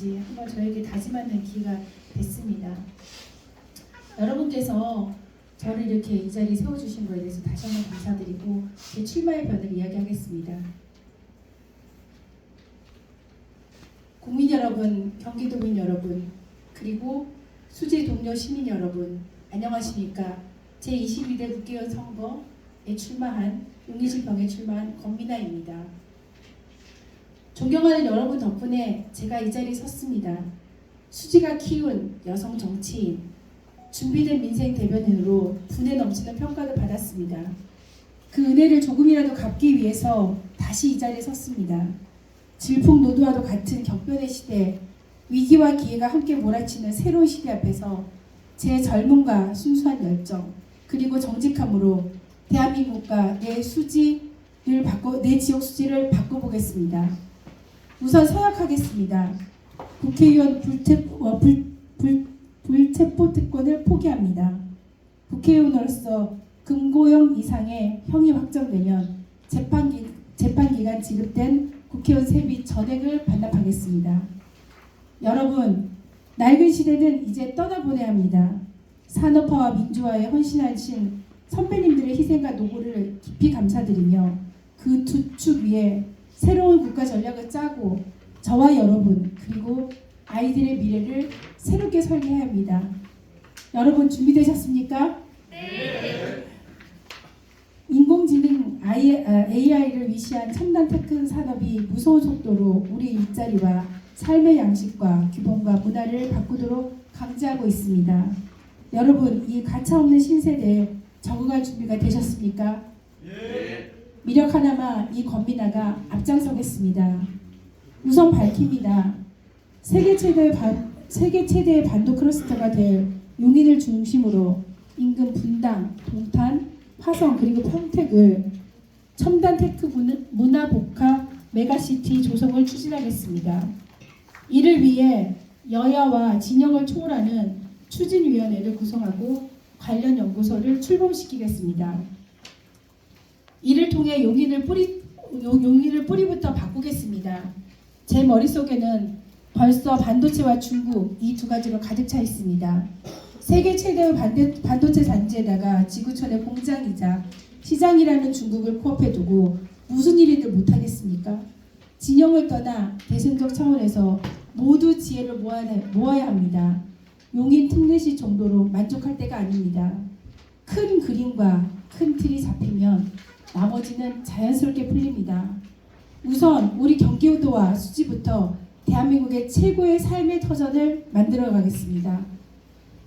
있는지 한번 저에게 다짐하는 기회가 됐습니다. 여러분께서 저를 이렇게 이 자리에 세워주신 거에 대해서 다시 한번 감사드리고 제 출마의 변을 이야기하겠습니다. 국민 여러분, 경기도민 여러분, 그리고 수지 동료 시민 여러분, 안녕하십니까? 제22대 국회의원 선거에 출마한 용인시병에 출마한 권미나입니다. 존경하는 여러분 덕분에 제가 이 자리에 섰습니다. 수지가 키운 여성 정치인, 준비된 민생 대변인으로 분에 넘치는 평가를 받았습니다. 그 은혜를 조금이라도 갚기 위해서 다시 이 자리에 섰습니다. 질풍노도와도 같은 격변의 시대, 위기와 기회가 함께 몰아치는 새로운 시대 앞에서 제 젊음과 순수한 열정, 그리고 정직함으로 대한민국과 내 지역 수지를 바꿔보겠습니다. 우선 서약하겠습니다. 국회의원 불체포 특권을 포기합니다. 국회의원으로서 금고형 이상의 형이 확정되면 재판기간 지급된 국회의원 세비 전액을 반납하겠습니다. 여러분, 낡은 시대는 이제 떠나보내야 합니다. 산업화와 민주화에 헌신하신 선배님들의 희생과 노고를 깊이 감사드리며 그 두 축 위에 새로운 국가 전략을 짜고 저와 여러분 그리고 아이들의 미래를 새롭게 설계해야 합니다. 여러분 준비되셨습니까? 네. 인공지능 AI를 위시한 첨단 테크 산업이 무서운 속도로 우리 일자리와 삶의 양식과 규범과 문화를 바꾸도록 강제하고 있습니다. 여러분, 이 가차없는 신세대에 적응할 준비가 되셨습니까? 예. 미력 하나마 이 권미나가 앞장서겠습니다. 우선 밝힙니다. 세계 최대의 반도 클러스터가 될 용인을 중심으로 인근 분당, 동탄, 화성 그리고 평택을 첨단 테크 문화 복합 메가시티 조성을 추진하겠습니다. 이를 위해 여야와 진영을 초월하는 추진위원회를 구성하고 관련 연구소를 출범시키겠습니다. 이를 통해 용인을 뿌리부터 바꾸겠습니다. 제 머릿속에는 벌써 반도체와 중국 이 두 가지로 가득 차 있습니다. 세계 최대의 반도체 단지에다가 지구촌의 공장이자 시장이라는 중국을 코앞에 두고 무슨 일이들 못하겠습니까? 진영을 떠나 대승적 차원에서 모두 지혜를 모아야 합니다. 용인 특례시 정도로 만족할 때가 아닙니다. 큰 그림과 큰 틀이 잡히면 나머지는 자연스럽게 풀립니다. 우선 우리 경기도와 수지부터 대한민국의 최고의 삶의 터전을 만들어 가겠습니다.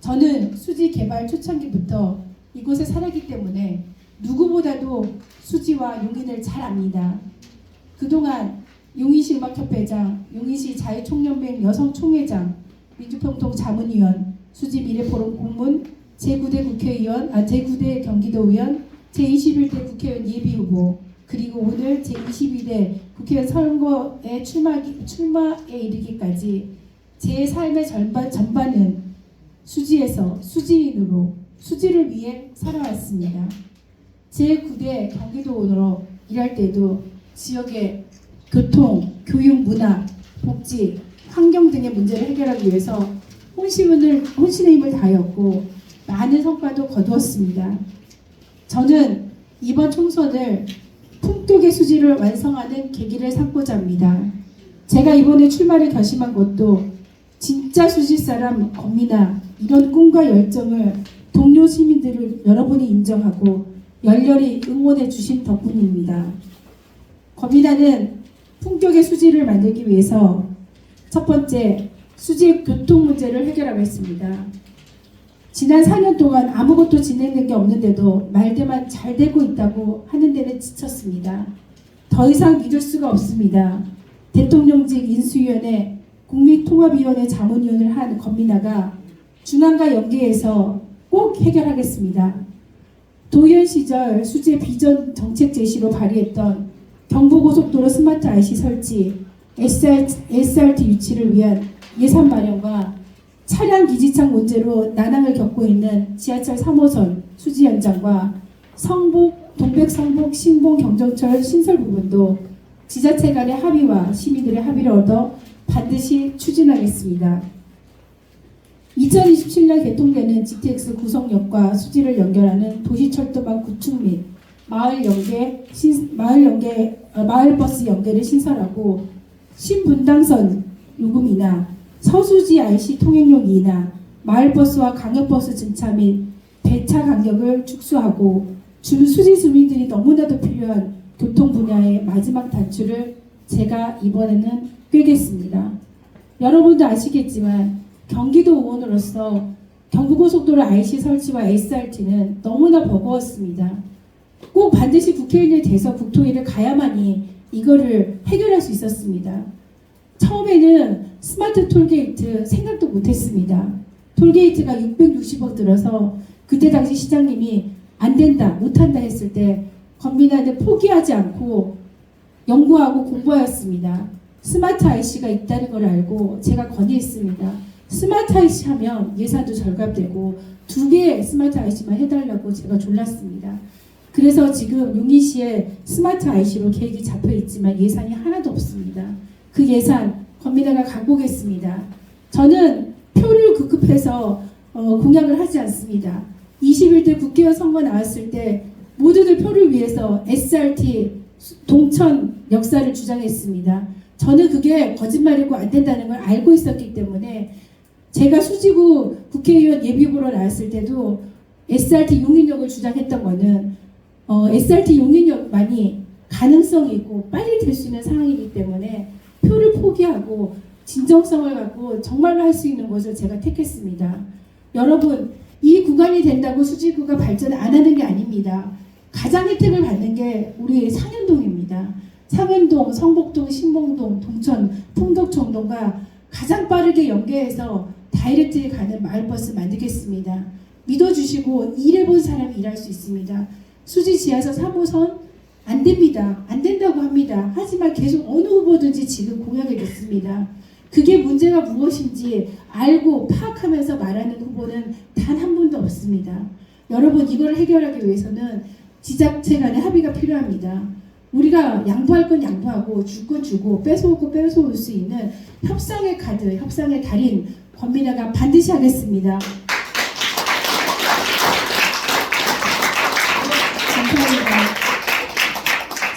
저는 수지 개발 초창기부터 이곳에 살았기 때문에 누구보다도 수지와 용인을 잘 압니다. 그동안 용인시 음악협회장, 용인시 자유총연맹 여성총회장, 민주평통 자문위원, 수지 미래포럼 고문, 제9대 경기도의원, 제21대 국회의원 예비후보, 그리고 오늘 제22대 국회의원 선거에 출마에 이르기까지 제 삶의 전반은 수지에서 수지인으로 수지를 위해 살아왔습니다. 제9대 경기도의원으로 일할 때도 지역의 교통, 교육, 문화, 복지, 환경 등의 문제를 해결하기 위해서 혼신의 힘을 다하였고 많은 성과도 거두었습니다. 저는 이번 총선을 품격의 수지를 완성하는 계기를 삼고자 합니다. 제가 이번에 출마를 결심한 것도 진짜 수지 사람 권미나 이런 꿈과 열정을 동료 시민들을 여러분이 인정하고 열렬히 응원해 주신 덕분입니다. 권미나는 품격의 수지를 만들기 위해서 첫 번째, 수지 교통 문제를 해결하겠습니다. 지난 4년 동안 아무것도 진행된 게 없는데도 말대만 잘 되고 있다고 하는 데는 지쳤습니다. 더 이상 믿을 수가 없습니다. 대통령직 인수위원회, 국민통합위원회 자문위원을 한 권미나가 중앙과 연계해서 꼭 해결하겠습니다. 도의원 시절 수지의 비전 정책 제시로 발의했던 경부고속도로 스마트 IC 설치, SRT 유치를 위한 예산 마련과 차량 기지창 문제로 난항을 겪고 있는 지하철 3호선 수지 연장과 동백 성북 신봉 경정철 신설 부분도 지자체 간의 합의와 시민들의 합의를 얻어 반드시 추진하겠습니다. 2027년 개통되는 GTX 구성역과 수지를 연결하는 도시철도망 구축 및 마을버스 연계를 신설하고 신분당선 요금이나 서수지 IC 통행료 이나 마을버스와 강역버스 증차 및 배차 간격을 축소하고 수지 주민들이 너무나도 필요한 교통 분야의 마지막 단추를 제가 이번에는 꿰겠습니다. 여러분도 아시겠지만 경기도 의원으로서 경부고속도로 IC 설치와 SRT는 너무나 버거웠습니다. 꼭 반드시 국회의원이 돼서 국토위를 가야만이 이거를 해결할 수 있었습니다. 처음에는 스마트 톨게이트 생각도 못했습니다. 톨게이트가 660억 들어서 그때 당시 시장님이 안 된다, 못한다 했을 때 권민아는 포기하지 않고 연구하고 공부하였습니다. 스마트 IC가 있다는 걸 알고 제가 건의했습니다. 스마트 IC 하면 예산도 절감되고 2개의 스마트 IC만 해달라고 제가 졸랐습니다. 그래서 지금 용인시에 스마트 IC로 계획이 잡혀 있지만 예산이 하나도 없습니다. 그 예산 권민아가 갖고 오겠습니다. 저는 표를 급급해서 공약을 하지 않습니다. 21대 국회의원 선거 나왔을 때 모두들 표를 위해서 SRT 동천 역사를 주장했습니다. 저는 그게 거짓말이고 안 된다는 걸 알고 있었기 때문에 제가 수지구 국회의원 예비후보로 나왔을 때도 SRT 용인역을 주장했던 거는 SRT 용인역만이 가능성이 있고 빨리 될 수 있는 상황이기 때문에 표를 포기하고 진정성을 갖고 정말로 할 수 있는 것을 제가 택했습니다. 여러분, 이 구간이 된다고 수지구가 발전 안 하는 게 아닙니다. 가장 혜택을 받는 게 우리 상현동입니다. 상현동, 성북동, 신봉동, 동천, 풍덕청동과 가장 빠르게 연계해서 다이렉트에 가는 마을버스 만들겠습니다. 믿어주시고 일해본 사람이 일할 수 있습니다. 수지 지하서 3호선 안 됩니다. 안 된다고 합니다. 하지만 계속 어느 후보든지 지금 공약을 냈습니다. 그게 문제가 무엇인지 알고 파악하면서 말하는 후보는 단 한 분도 없습니다. 여러분, 이걸 해결하기 위해서는 지자체 간의 합의가 필요합니다. 우리가 양보할 건 양보하고 줄 건 주고 뺏어올 거 뺏어올 수 있는 협상의 카드, 협상의 달인 권민아가 반드시 하겠습니다. 감사합니다.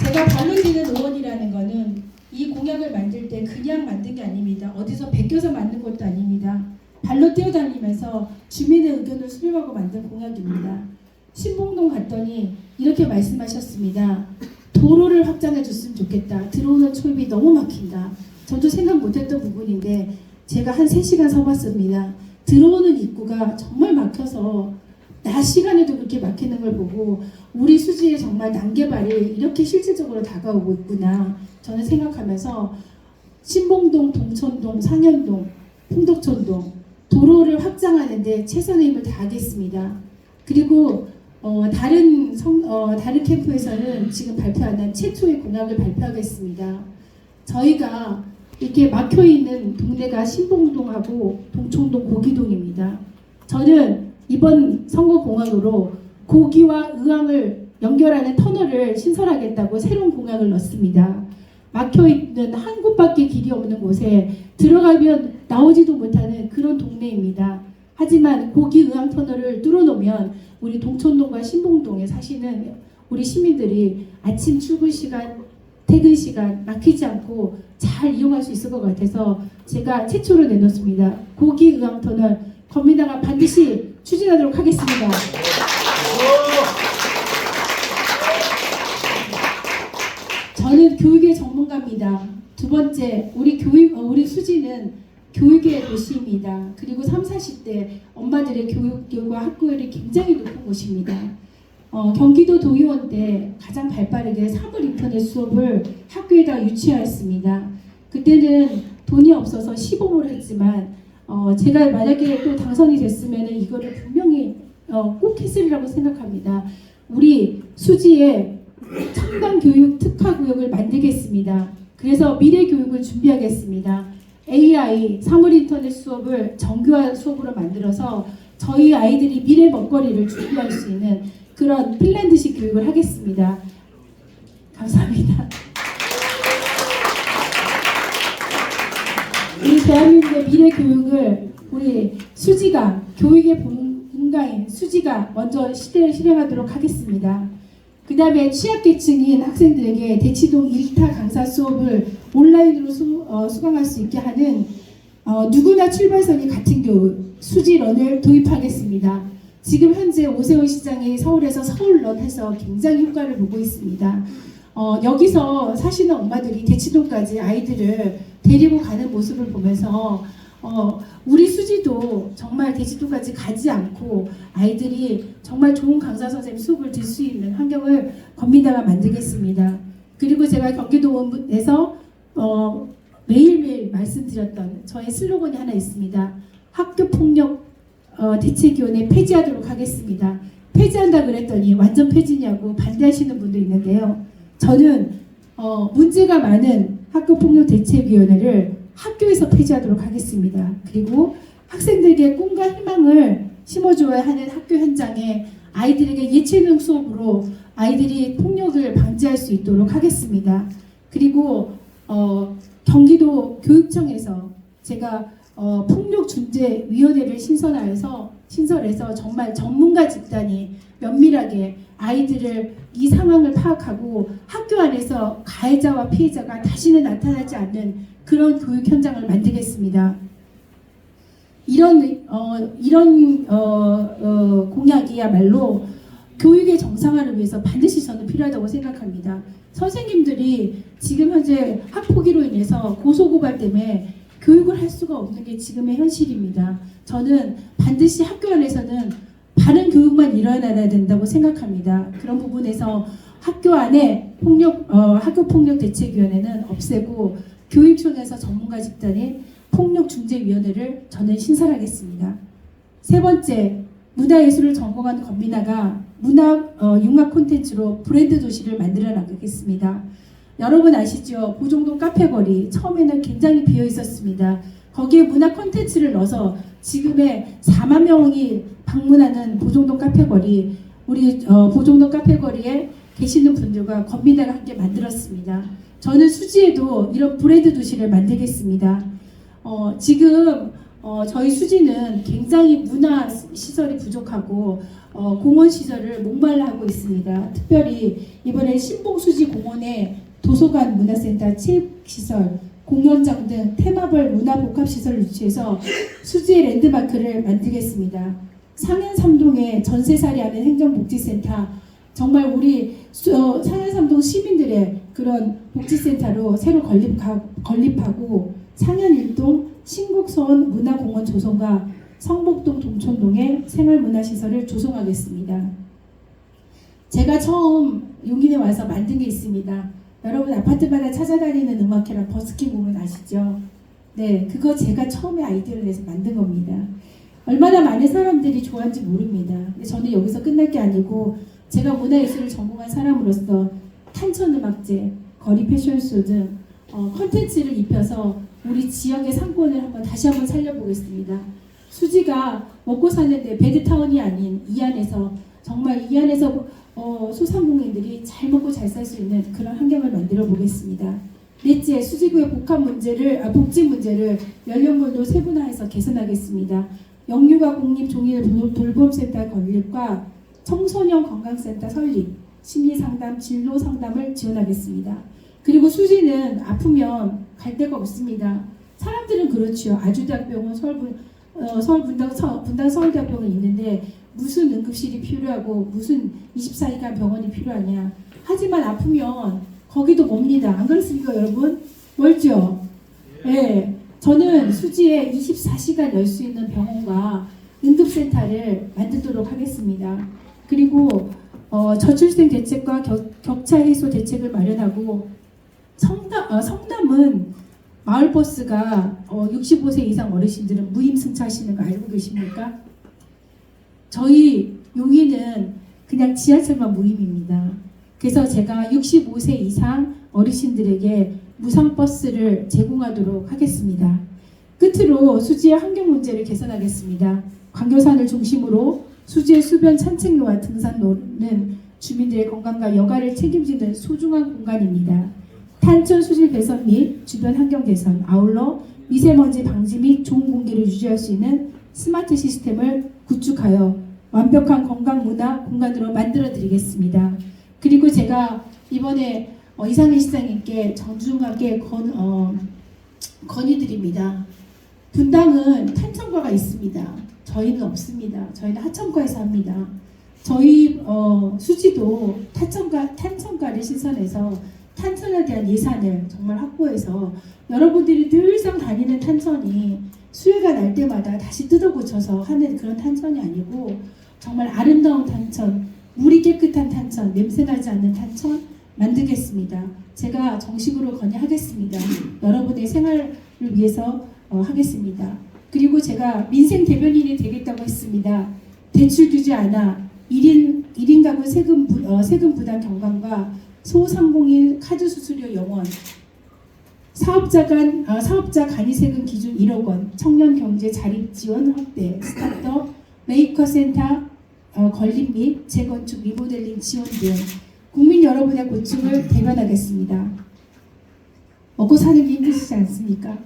제가 발로 뛰는 의원이라는 거는 이 공약을 만들 때 그냥 만든 게 아닙니다. 어디서 베껴서 만든 것도 아닙니다. 발로 뛰어다니면서 주민의 의견을 수렴하고 만든 공약입니다. 신봉동 갔더니 이렇게 말씀하셨습니다. 도로를 확장해 줬으면 좋겠다. 들어오는 초입이 너무 막힌다. 저도 생각 못했던 부분인데 제가 한 3시간 서봤습니다. 들어오는 입구가 정말 막혀서 낮 시간에도 그렇게 막히는 걸 보고 우리 수지에 정말 난개발이 이렇게 실질적으로 다가오고 있구나 저는 생각하면서 신봉동, 동천동, 상현동, 풍덕천동 도로를 확장하는데 최선의 힘을 다하겠습니다. 그리고 다른 캠프에서는 지금 발표하는 최초의 공약을 발표하겠습니다. 저희가 이렇게 막혀있는 동네가 신봉동하고 동청동 고기동입니다. 저는 이번 선거 공약으로 고기와 의왕을 연결하는 터널을 신설하겠다고 새로운 공약을 넣습니다. 막혀있는 한 곳밖에 길이 없는 곳에 들어가면 나오지도 못하는 그런 동네입니다. 하지만 고기 의왕 터널을 뚫어놓으면 우리 동천동과 신봉동에 사시는 우리 시민들이 아침 출근 시간, 퇴근 시간 막히지 않고 잘 이용할 수 있을 것 같아서 제가 최초로 내놓습니다. 고기 의왕 터널 권민아가 반드시 추진하도록 하겠습니다. 저는 교육의 전문가입니다. 두 번째, 우리 수지는 교육의 도시입니다. 그리고 3, 40대 엄마들의 교육과 학교율이 굉장히 높은 곳입니다. 경기도 도의원 때 가장 발빠르게 사물 인터넷 수업을 학교에다 유치하였습니다. 그때는 돈이 없어서 시범을 했지만 제가 만약에 또 당선이 됐으면 이거를 분명히 꼭 했으리라고 생각합니다. 우리 수지에 첨단 교육 특화구역을 만들겠습니다. 그래서 미래 교육을 준비하겠습니다. AI, 사물 인터넷 수업을 정교한 수업으로 만들어서 저희 아이들이 미래 먹거리를 준비할 수 있는 그런 핀란드식 교육을 하겠습니다. 감사합니다. 대한민국의 미래 교육을 우리 수지가 교육의 본가인 수지가 먼저 시대를 실행하도록 하겠습니다. 그 다음에 취약계층인 학생들에게 대치동 1타 강사 수업을 온라인으로 수강할 수 있게 하는 누구나 출발선이 같은 교육 수지런을 도입하겠습니다. 지금 현재 오세훈 시장이 서울에서 서울런 해서 굉장히 효과를 보고 있습니다. 여기서 사시는 엄마들이 대치동까지 아이들을 데리고 가는 모습을 보면서 우리 수지도 정말 대치동까지 가지 않고 아이들이 정말 좋은 강사 선생님 수업을 들 수 있는 환경을 건민다가 만들겠습니다. 그리고 제가 경기도에서 매일매일 말씀드렸던 저의 슬로건이 하나 있습니다. 학교폭력 대책위원회 폐지하도록 하겠습니다. 폐지한다 그랬더니 완전 폐지냐고 반대하시는 분도 있는데요. 저는 문제가 많은 학교폭력대책위원회를 학교에서 폐지하도록 하겠습니다. 그리고 학생들에게 꿈과 희망을 심어줘야 하는 학교 현장에 아이들에게 예체능 수업으로 아이들이 폭력을 방지할 수 있도록 하겠습니다. 그리고 경기도 교육청에서 제가 폭력중재위원회를 신설해서 정말 전문가 집단이 면밀하게 아이들을 이 상황을 파악하고 학교 안에서 가해자와 피해자가 다시는 나타나지 않는 그런 교육 현장을 만들겠습니다. 이런 공약이야말로 교육의 정상화를 위해서 반드시 저는 필요하다고 생각합니다. 선생님들이 지금 현재 학폭위로 인해서 고소고발 때문에 교육을 할 수가 없는 게 지금의 현실입니다. 저는 반드시 학교 안에서는 바른 교육만 일어나야 된다고 생각합니다. 그런 부분에서 학교 안에 학교폭력대책위원회는 없애고 교육청에서 전문가 집단의 폭력중재위원회를 저는 신설하겠습니다. 세 번째, 문화예술을 전공한 건민아가 융합 콘텐츠로 브랜드 도시를 만들어 나가겠습니다. 여러분 아시죠? 보종동 카페거리 처음에는 굉장히 비어 있었습니다. 거기에 문화 콘텐츠를 넣어서 지금의 4만 명이 방문하는 보종동 카페거리, 우리 보종동 카페거리에 계시는 분들과 건민아가 함께 만들었습니다. 저는 수지에도 이런 브랜드 도시를 만들겠습니다. 지금 저희 수지는 굉장히 문화 시설이 부족하고 공원 시설을 목말라 하고 있습니다. 특별히 이번에 신봉수지 공원에 도서관 문화센터, 체육시설, 공연장 등 테마별 문화복합시설을 유치해서 수지의 랜드마크를 만들겠습니다. 상현3동에 전세살이하는 행정복지센터, 정말 우리 상현3동 시민들의 그런 복지센터로 새로 건립하고 상현1동 신곡서원 문화공원 조성과 성북동 동촌동에 생활문화시설을 조성하겠습니다. 제가 처음 용인에 와서 만든 게 있습니다. 여러분 아파트마다 찾아다니는 음악회랑 버스킹 공연 아시죠? 네, 그거 제가 처음에 아이디어를 내서 만든 겁니다. 얼마나 많은 사람들이 좋아하는지 모릅니다. 근데 저는 여기서 끝날 게 아니고 제가 문화예술을 전공한 사람으로서 탄천음악제, 거리 패션쇼 등 컨텐츠를 입혀서 우리 지역의 상권을 다시 한번 살려보겠습니다. 수지가 먹고 사는데 베드타운이 아닌 이안에서 정말 이안에서 소상공인들이 잘 먹고 잘 살 수 있는 그런 환경을 만들어 보겠습니다. 넷째, 수지구의 복지 문제를 연령별로 세분화해서 개선하겠습니다. 영유아 공립종일 돌봄센터 건립과 청소년 건강센터 설립, 심리상담, 진로상담을 지원하겠습니다. 그리고 수지는 아프면 갈 데가 없습니다. 사람들은 그렇죠. 아주대학병원, 분당 서울대학병원이 있는데 무슨 응급실이 필요하고 무슨 24시간 병원이 필요하냐. 하지만 아프면 거기도 멉니다. 안 그렇습니까 여러분? 멀죠? 네. 저는 수지에 24시간 열 수 있는 병원과 응급센터를 만들도록 하겠습니다. 그리고 저출생 대책과 격차 해소 대책을 마련하고 성남은 마을버스가 65세 이상 어르신들은 무임승차하시는 거 알고 계십니까? 저희 용인은 그냥 지하철만 무임입니다. 그래서 제가 65세 이상 어르신들에게 무상버스를 제공하도록 하겠습니다. 끝으로 수지의 환경 문제를 개선하겠습니다. 광교산을 중심으로 수지의 수변 산책로와 등산로는 주민들의 건강과 여가를 책임지는 소중한 공간입니다. 탄천 수질 개선 및 주변 환경 개선, 아울러 미세먼지 방지 및 좋은 공기를 유지할 수 있는 스마트 시스템을 구축하여 완벽한 건강 문화 공간으로 만들어 드리겠습니다. 그리고 제가 이번에 이상희 시장님께 정중하게 건의드립니다. 분당은 탄천과가 있습니다. 저희는 없습니다. 저희는 하천과에서 합니다. 저희 수지도 탄천과를 신설해서 탄천에 대한 예산을 정말 확보해서 여러분들이 늘상 다니는 탄천이 수해가 날 때마다 다시 뜯어 고쳐서 하는 그런 탄천이 아니고 정말 아름다운 탄천, 물이 깨끗한 탄천, 냄새나지 않는 탄천 만들겠습니다. 제가 정식으로 건의하겠습니다. 여러분의 생활을 위해서 하겠습니다. 그리고 제가 민생 대변인이 되겠다고 했습니다. 대출 주지 않아 1인 가구 세금 부담 경감과 소상공인 카드 수수료 영원, 사업자 간이 세금 기준 1억 원, 청년 경제 자립 지원 확대, 스타트업 메이커 센터 건립 및 재건축 리모델링 지원 등 국민 여러분의 고충을 대변하겠습니다. 먹고 사는 게 힘드시지 않습니까?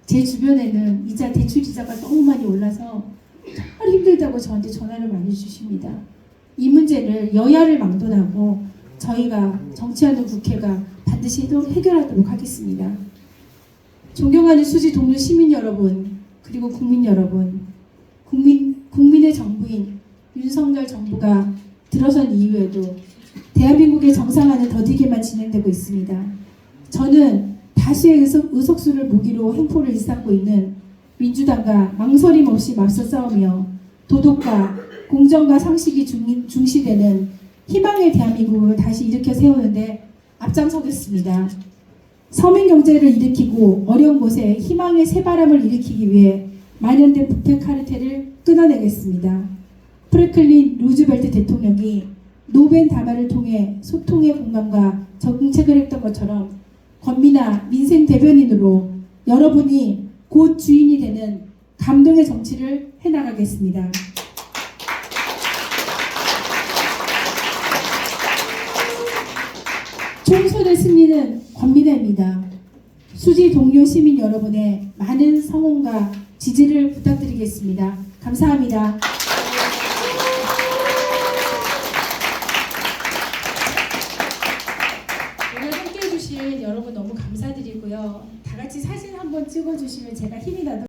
제 주변에는 대출 이자가 너무 많이 올라서 정말 힘들다고 저한테 전화를 많이 주십니다. 이 문제를 여야를 막론하고 저희가 정치하는 국회가 반드시 해결하도록 하겠습니다. 존경하는 수지 동료 시민 여러분, 그리고 국민 여러분, 국민의 정부인 윤석열 정부가 들어선 이후에도 대한민국의 정상화는 더디게만 진행되고 있습니다. 저는 다수의 의석수를 무기로 횡포를 일삼고 있는 민주당과 망설임 없이 맞서 싸우며 도덕과 공정과 상식이 중시되는 희망의 대한민국을 다시 일으켜 세우는데 앞장서겠습니다. 서민 경제를 일으키고 어려운 곳에 희망의 새바람을 일으키기 위해 만연된 부패 카르텔을 끊어내겠습니다. 프랭클린 루즈벨트 대통령이 노벤 담화를 통해 소통의 공감과 정책을 했던 것처럼 권미나 민생 대변인으로 여러분이 곧 주인이 되는 감동의 정치를 해나가겠습니다. 총선의 승리는 권미나입니다. 수지 동료 시민 여러분의 많은 성원과 지지를 부탁드리겠습니다. 감사합니다. 오늘 함께해 주신 여러분 너무 감사드리고요. 다 같이 사진 한번 찍어주시면 제가 힘이 나도록